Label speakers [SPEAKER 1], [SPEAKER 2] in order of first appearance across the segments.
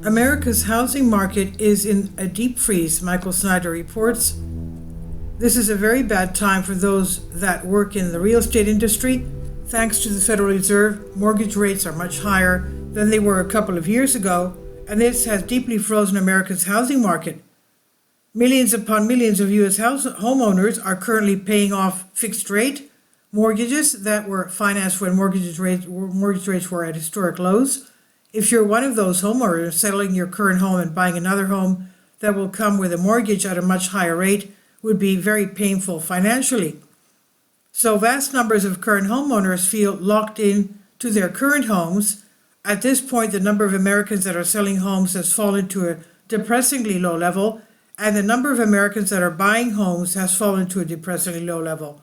[SPEAKER 1] America's housing market is in a deep freeze, Michael Snyder reports. This is a very bad time for those that work in the real estate industry. Thanks to the Federal Reserve, mortgage rates are much higher than they were a couple of years ago, and this has deeply frozen America's housing market. Millions upon millions of U.S. homeowners are currently paying off fixed rate mortgages that were financed when mortgage rates were at historic lows. If you're one of those homeowners selling your current home and buying another home that will come with a mortgage at a much higher rate, would be very painful financially. So vast numbers of current homeowners feel locked in to their current homes. At this point, the number of Americans that are selling homes has fallen to a depressingly low level, and the number of Americans that are buying homes has fallen to a depressingly low level.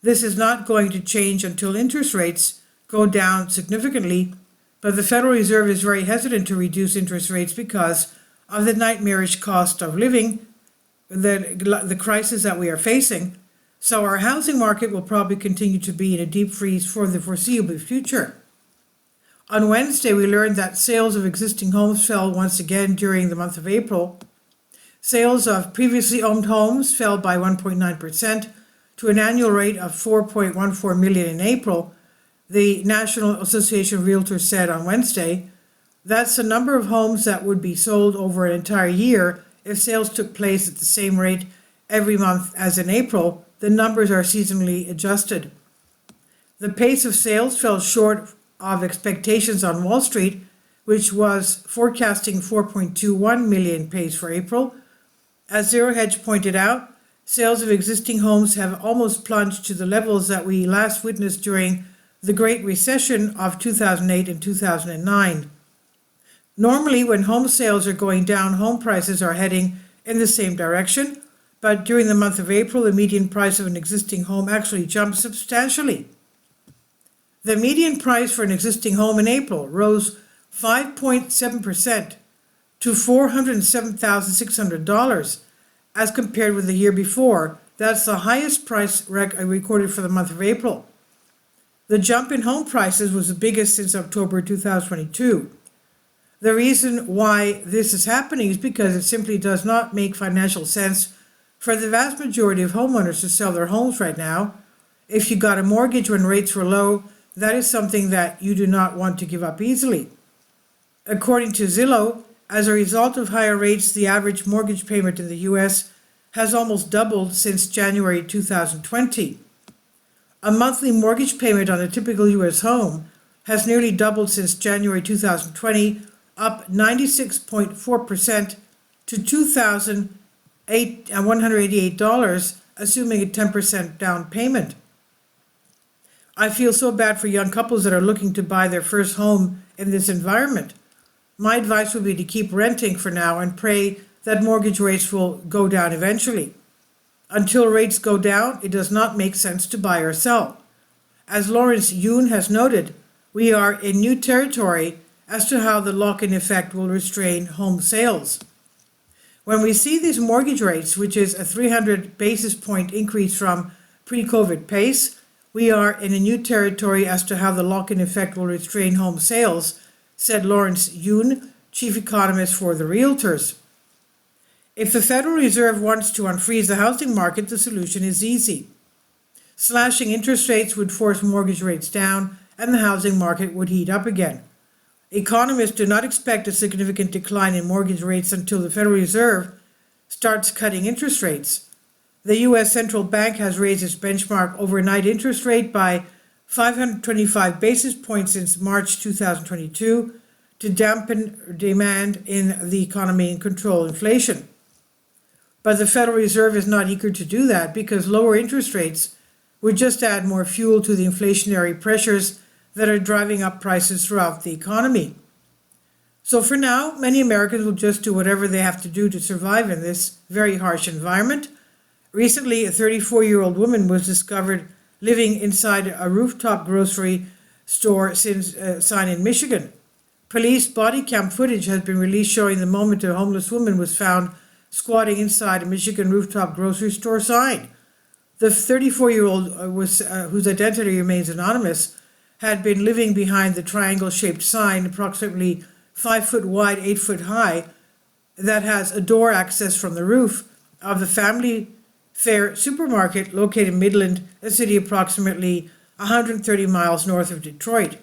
[SPEAKER 1] This is not going to change until interest rates go down significantly, but the Federal Reserve is very hesitant to reduce interest rates because of the nightmarish cost of living, the crisis that we are facing. So our housing market will probably continue to be in a deep freeze for the foreseeable future. On Wednesday, we learned that sales of existing homes fell once again during the month of April. Sales of previously owned homes fell by 1.9% to an annual rate of 4.14 million in April, the National Association of Realtors said on Wednesday. That's the number of homes that would be sold over an entire year if sales took place at the same rate every month as in April. The numbers are seasonally adjusted. The pace of sales fell short of expectations on Wall Street, which was forecasting 4.21 million pace for April. As Zero Hedge pointed out, sales of existing homes have almost plunged to the levels that we last witnessed during the Great Recession of 2008 and 2009. Normally, when home sales are going down, home prices are heading in the same direction, but during the month of April, the median price of an existing home actually jumped substantially. The median price for an existing home in April rose 5.7% to $407,600 as compared with the year before. That's the highest price recorded for the month of April. The jump in home prices was the biggest since October 2022. The reason why this is happening is because it simply does not make financial sense for the vast majority of homeowners to sell their homes right now. If you got a mortgage when rates were low, that is something that you do not want to give up easily. According to Zillow, as a result of higher rates, the average mortgage payment in the U.S. has almost doubled since January 2020. A monthly mortgage payment on a typical U.S. home has nearly doubled since January 2020, up 96.4% to $2,188, assuming a 10% down payment. I feel so bad for young couples that are looking to buy their first home in this environment. My advice would be to keep renting for now and pray that mortgage rates will go down eventually. Until rates go down, it does not make sense to buy or sell. As Lawrence Yun has noted, we are in new territory as to how the lock-in effect will restrain home sales. When we see these mortgage rates, which is a 300 basis point increase from pre-COVID pace, we are in a new territory as to how the lock-in effect will restrain home sales, said Lawrence Yun, chief economist for the Realtors. If the Federal Reserve wants to unfreeze the housing market, the solution is easy. Slashing interest rates would force mortgage rates down, and the housing market would heat up again. Economists do not expect a significant decline in mortgage rates until the Federal Reserve starts cutting interest rates. The U.S. Central Bank has raised its benchmark overnight interest rate by 525 basis points since March 2022 to dampen demand in the economy and control inflation. But the Federal Reserve is not eager to do that because lower interest rates would just add more fuel to the inflationary pressures that are driving up prices throughout the economy. So for now, many Americans will just do whatever they have to do to survive in this very harsh environment. Recently, a 34-year-old woman was discovered living inside a rooftop grocery store sign in Michigan. Police body cam footage has been released showing the moment a homeless woman was found squatting inside a Michigan rooftop grocery store sign. The 34-year-old, whose identity remains anonymous, had been living behind the triangle-shaped sign approximately 5 foot wide, 8 foot high, that has a door access from the roof of the Family Fare supermarket located in Midland, a city approximately 130 miles north of Detroit.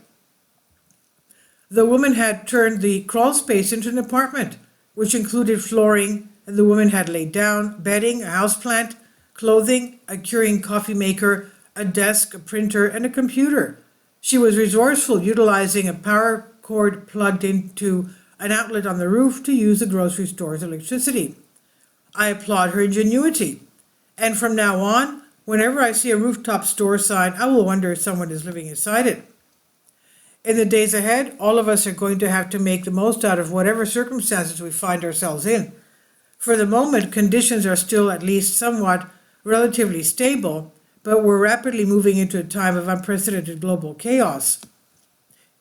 [SPEAKER 1] The woman had turned the crawl space into an apartment, which included flooring, and the woman had laid down bedding, a houseplant, clothing, a curing coffee maker, a desk, a printer, and a computer. She was resourceful, utilizing a power cord plugged into an outlet on the roof to use the grocery store's electricity. I applaud her ingenuity. And from now on, whenever I see a rooftop store sign, I will wonder if someone is living inside it. In the days ahead, all of us are going to have to make the most out of whatever circumstances we find ourselves in. For the moment, conditions are still at least somewhat relatively stable, but we're rapidly moving into a time of unprecedented global chaos.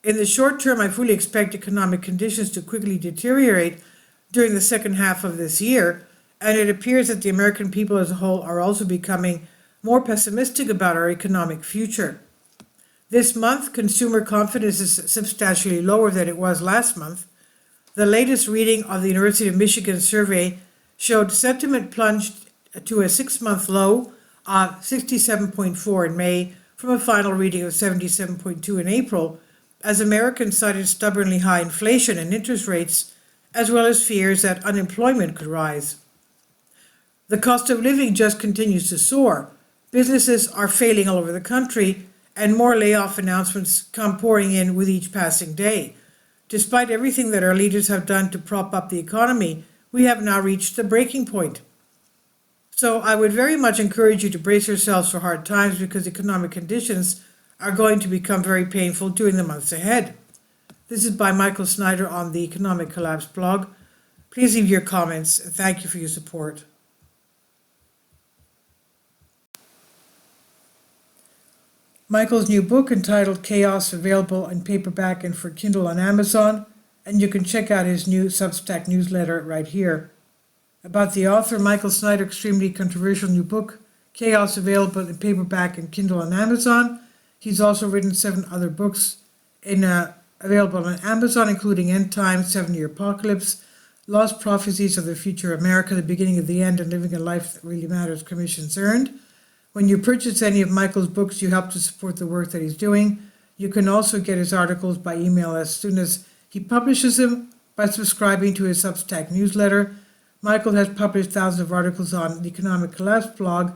[SPEAKER 1] In the short term, I fully expect economic conditions to quickly deteriorate during the second half of this year, and it appears that the American people as a whole are also becoming more pessimistic about our economic future. This month, consumer confidence is substantially lower than it was last month. The latest reading of the University of Michigan survey showed sentiment plunged to a 6-month low of 67.4 in May from a final reading of 77.2 in April, as Americans cited stubbornly high inflation and interest rates, as well as fears that unemployment could rise. The cost of living just continues to soar. Businesses are failing all over the country, and more layoff announcements come pouring in with each passing day. Despite everything that our leaders have done to prop up the economy, we have now reached the breaking point. So I would very much encourage you to brace yourselves for hard times, because economic conditions are going to become very painful during the months ahead. This is by Michael Snyder on the Economic Collapse blog. Please leave your comments, and thank you for your support. Michael's new book, entitled Chaos, available in paperback and for Kindle on Amazon, and you can check out his new Substack newsletter right here. About the author, Michael Snyder, extremely controversial new book, Chaos, available in paperback and Kindle on Amazon. He's also written 7 other books available on Amazon, including End Times, 7-Year Apocalypse, Lost Prophecies of the Future America, The Beginning of the End, and Living a Life That Really Matters, Commissions Earned. When you purchase any of Michael's books, you help to support the work that he's doing. You can also get his articles by email as soon as he publishes them by subscribing to his Substack newsletter. Michael has published thousands of articles on the Economic Collapse blog,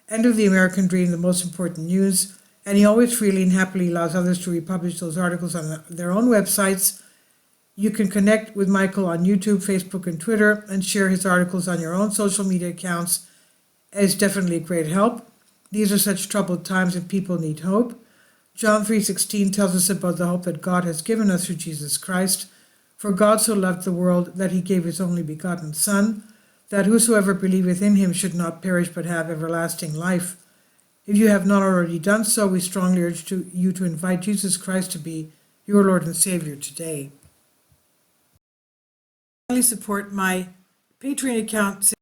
[SPEAKER 1] End of the American Dream, The Most Important News, and he always freely and happily allows others to republish those articles on their own websites. You can connect with Michael on YouTube, Facebook, and Twitter, and share his articles on your own social media accounts. It's definitely a great help. These are such troubled times and people need hope. John 3:16 tells us about the hope that God has given us through Jesus Christ. For God so loved the world that he gave his only begotten Son, that whosoever believeth in him should not perish but have everlasting life. If you have not already done so, we strongly urge you to invite Jesus Christ to be your Lord and Savior today. Finally, support my Patreon account.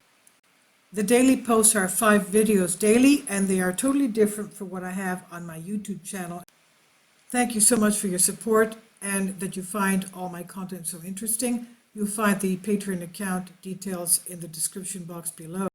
[SPEAKER 1] The daily posts are 5 videos daily, and they are totally different from what I have on my YouTube channel. Thank you so much for your support, and that you find all my content so interesting. You'll find the Patreon account details in the description box below.